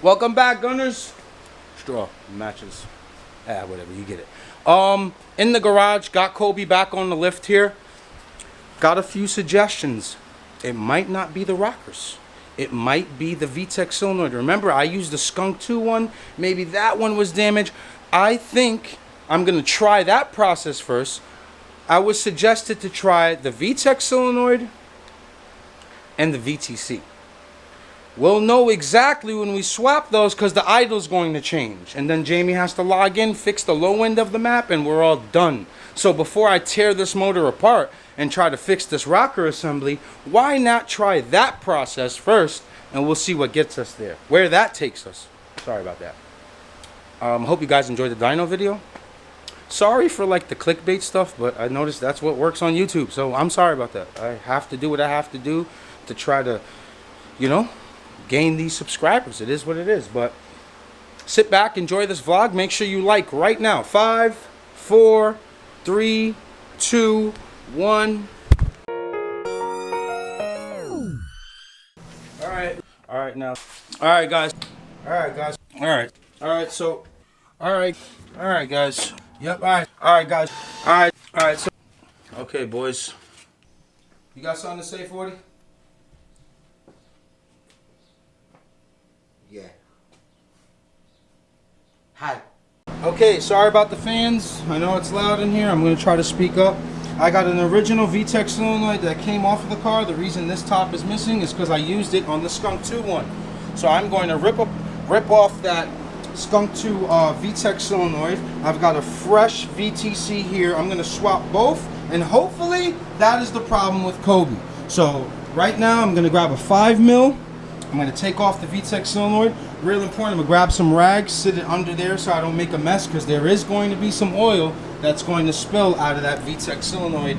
Welcome back, Gunners. Straw matches. Whatever, you get it. In the garage, got Kobe back on the lift here. Got a few suggestions. It might not be the rockers. It might be the VTEC solenoid. Remember, I used the Skunk 2 one. Maybe that one was damaged. I think I'm gonna try that process first. I was suggested to try the VTEC solenoid and the VTC. We'll know exactly when we swap those because the idle's going to change. And then Jamie has to log in, fix the low end of the map, and we're all done. So before I tear this motor apart and try to fix this rocker assembly, why not try that process first, and we'll see what gets us there, where that takes us. Sorry about that. Hope you guys enjoyed the dyno video. Sorry for like the clickbait stuff, but I noticed that's what works on YouTube. So I'm sorry about that. I have to do what I have to do to try to, you know, gain these subscribers. It is what it is. But sit back, enjoy this vlog. Make sure you like right now. 5, 4, 3, 2, 1. All right now. All right, guys. All right, so all right, guys. Yep. All right, guys. All right. So okay, boys. You got something to say, 40? Yeah. Hi. Okay, sorry about the fans. I know it's loud in here. I'm going to try to speak up. I got an original VTEC solenoid that came off of the car. The reason this top is missing is because I used it on the Skunk 2 one. So I'm going to rip off that Skunk 2 VTEC solenoid. I've got a fresh VTC here. I'm going to swap both, and hopefully that is the problem with Kobe. So right now I'm going to grab a 5 mil. I'm going to take off the VTEC solenoid. Real important, I'm going to grab some rags, sit it under there so I don't make a mess, because there is going to be some oil that's going to spill out of that VTEC solenoid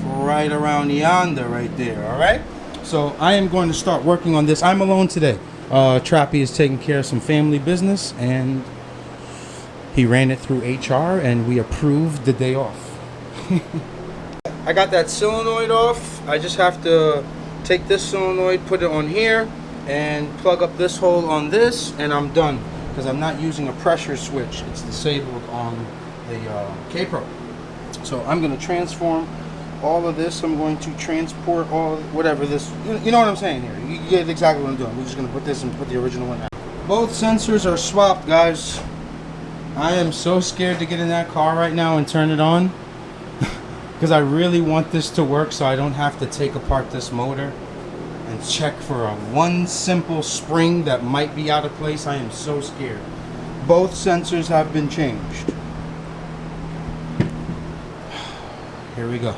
right around yonder right there, all right? So I am going to start working on this. I'm alone today. Trappy is taking care of some family business, and he ran it through HR, and we approved the day off. I got that solenoid off. I just have to take this solenoid, put it on here, and plug up this hole on this, and I'm done, because I'm not using a pressure switch. It's disabled on the K-Pro. So I'm going to transform all of this. I'm going to transport all whatever this, you know what I'm saying here. You get exactly what I'm doing. We're just going to put this and put the original one out. Both sensors are swapped, guys. I am so scared to get in that car right now and turn it on, because I really want this to work so I don't have to take apart this motor and check for one simple spring that might be out of place. I am so scared. Both sensors have been changed. Here we go.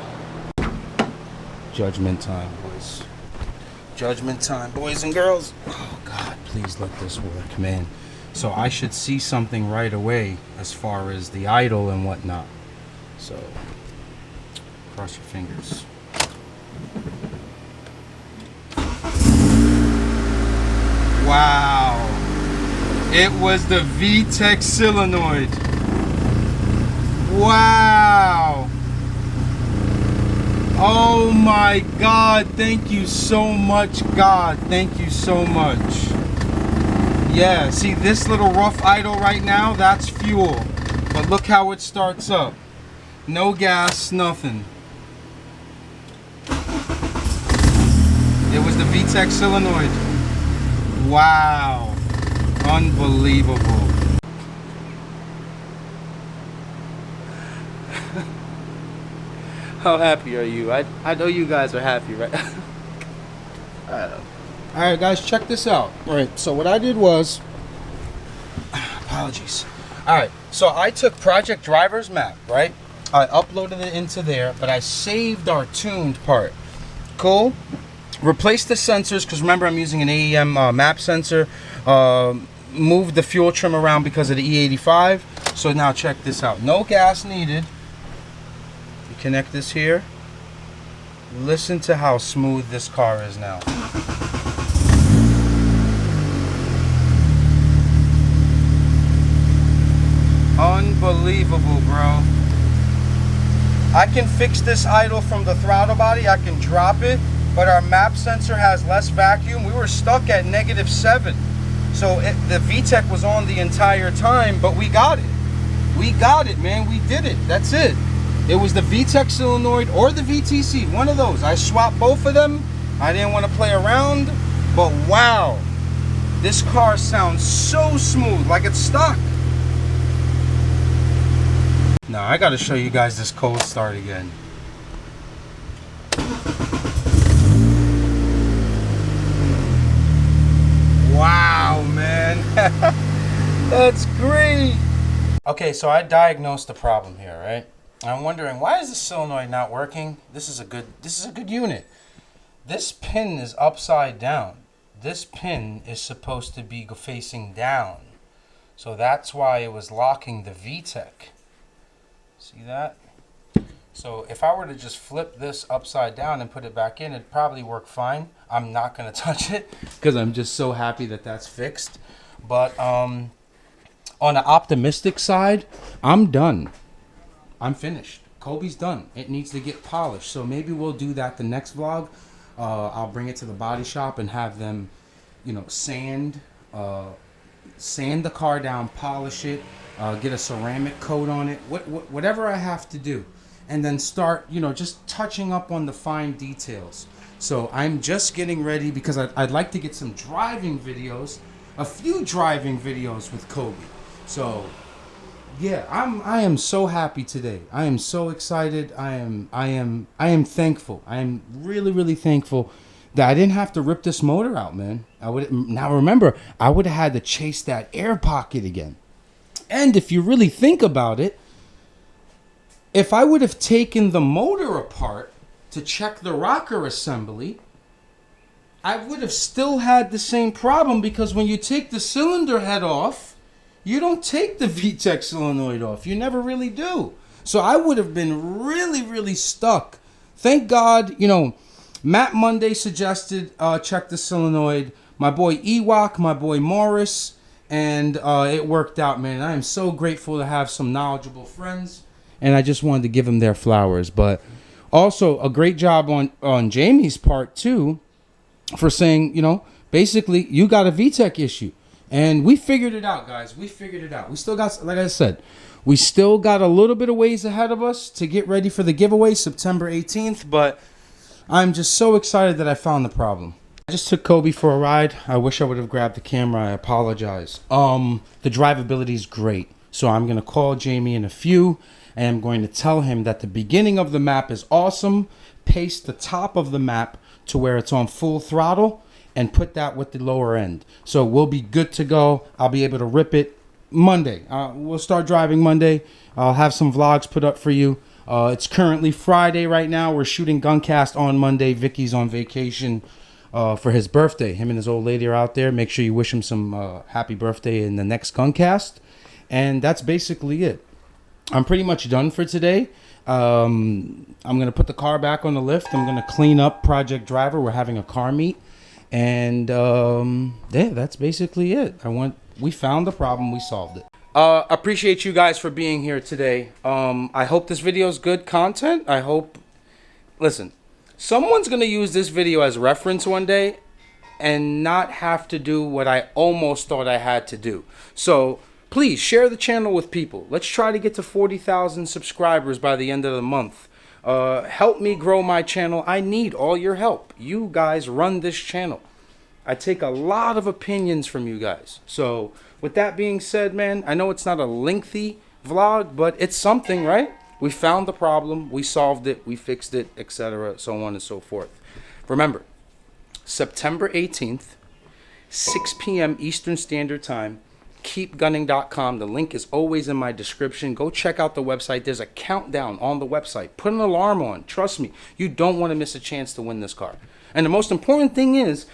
Judgment time, boys. Judgment time, boys and girls. Oh God, please let this work, man. So I should see something right away as far as the idle and whatnot. So cross your fingers. Wow. It was the VTEC solenoid. Wow. Oh my God. Thank you so much, God. Thank you so much. Yeah, see this little rough idle right now? That's fuel. But look how it starts up. No gas, nothing. It was the VTEC solenoid. Wow. Unbelievable. How happy are you? I know you guys are happy, right? Alright guys, check this out. Alright, so what I did was, apologies. Alright, so I took Project Driver's map, right? I uploaded it into there, but I saved our tuned part. Cool? Replace the sensors, because remember I'm using an AEM map sensor. Moved the fuel trim around because of the E85. So now check this out. No gas needed. You connect this here. Listen to how smooth this car is now. Unbelievable, bro. I can fix this idle from the throttle body. I can drop it, but our map sensor has less vacuum. We were stuck at -7. So the VTEC was on the entire time, but we got it. We got it, man. We did it. That's it. It was the VTEC solenoid or the VTC, one of those. I swapped both of them. I didn't want to play around, but wow, this car sounds so smooth, like it's stock. Now I got to show you guys this cold start again. Wow, man. That's great. Okay, so I diagnosed the problem here, right? I'm wondering, why is the solenoid not working? This is a good unit. This pin is upside down. This pin is supposed to be facing down. So that's why it was locking the VTEC. See that? So if I were to just flip this upside down and put it back in, it'd probably work fine. I'm not going to touch it because I'm just so happy that that's fixed. But on the optimistic side, I'm done. I'm finished. Kobe's done. It needs to get polished. So maybe we'll do that the next vlog. I'll bring it to the body shop and have them, you know, sand the car down, polish it, get a ceramic coat on it, whatever I have to do. And then start, you know, just touching up on the fine details. So I'm just getting ready because I'd like to get some driving videos, a few driving videos with Kobe. So yeah, I am so happy today. I am so excited. I am thankful. I am really thankful that I didn't have to rip this motor out, man. Now remember, I would have had to chase that air pocket again. And if you really think about it, if I would have taken the motor apart to check the rocker assembly, I would have still had the same problem, because when you take the cylinder head off, you don't take the VTEC solenoid off. You never really do. So I would have been really stuck. Thank God, you know, Matt Monday suggested check the solenoid. My boy Ewok, my boy Morris, and it worked out, man. I am so grateful to have some knowledgeable friends. And I just wanted to give them their flowers. But also a great job on Jamie's part too, for saying, you know, basically you got a VTEC issue. And we figured it out, guys. We figured it out. We still got, like I said, we still got a little bit of ways ahead of us to get ready for the giveaway September 18th. But I'm just so excited that I found the problem. I just took Kobe for a ride. I wish I would have grabbed the camera. I apologize. The drivability is great. So I'm going to call Jamie in a few. And I'm going to tell him that the beginning of the map is awesome. Paste the top of the map to where it's on full throttle and put that with the lower end. So we'll be good to go. I'll be able to rip it Monday. We'll start driving Monday. I'll have some vlogs put up for you. It's currently Friday right now. We're shooting Guncast on Monday. Vicky's on vacation for his birthday. Him and his old lady are out there. Make sure you wish him some happy birthday in the next Guncast. And that's basically it. I'm pretty much done for today. I'm going to put the car back on the lift. I'm going to clean up Project Driver. We're having a car meet. And yeah, that's basically it. We found the problem. We solved it. Appreciate you guys for being here today. I hope this video is good content. Listen, someone's going to use this video as reference one day and not have to do what I almost thought I had to do. So please share the channel with people. Let's try to get to 40,000 subscribers by the end of the month. Help me grow my channel. I need all your help. You guys run this channel. I take a lot of opinions from you guys. So with that being said, man, I know it's not a lengthy vlog, but it's something, right? We found the problem, we solved it, we fixed it, etc., so on and so forth. Remember, September 18th, 6 p.m. Eastern Standard Time, keepgunning.com. The link is always in my description. Go check out the website. There's a countdown on the website. Put an alarm on. Trust me, you don't want to miss a chance to win this car. And the most important thing is,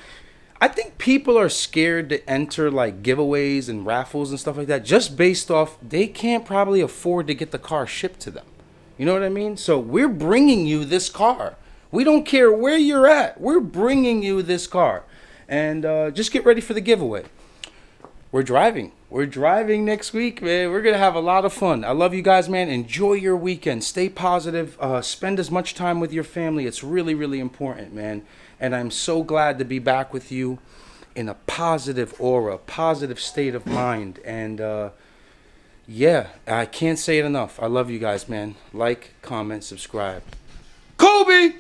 I think people are scared to enter like giveaways and raffles and stuff like that just based off they can't probably afford to get the car shipped to them. You know what I mean? So we're bringing you this car. We don't care where you're at. We're bringing you this car. And just get ready for the giveaway. We're driving. We're driving next week, man. We're going to have a lot of fun. I love you guys, man. Enjoy your weekend. Stay positive. Spend as much time with your family. It's really important, man. And I'm so glad to be back with you. in a positive aura, positive state of mind. And yeah, I can't say it enough. I love you guys, man. Like, comment, subscribe. Kobe!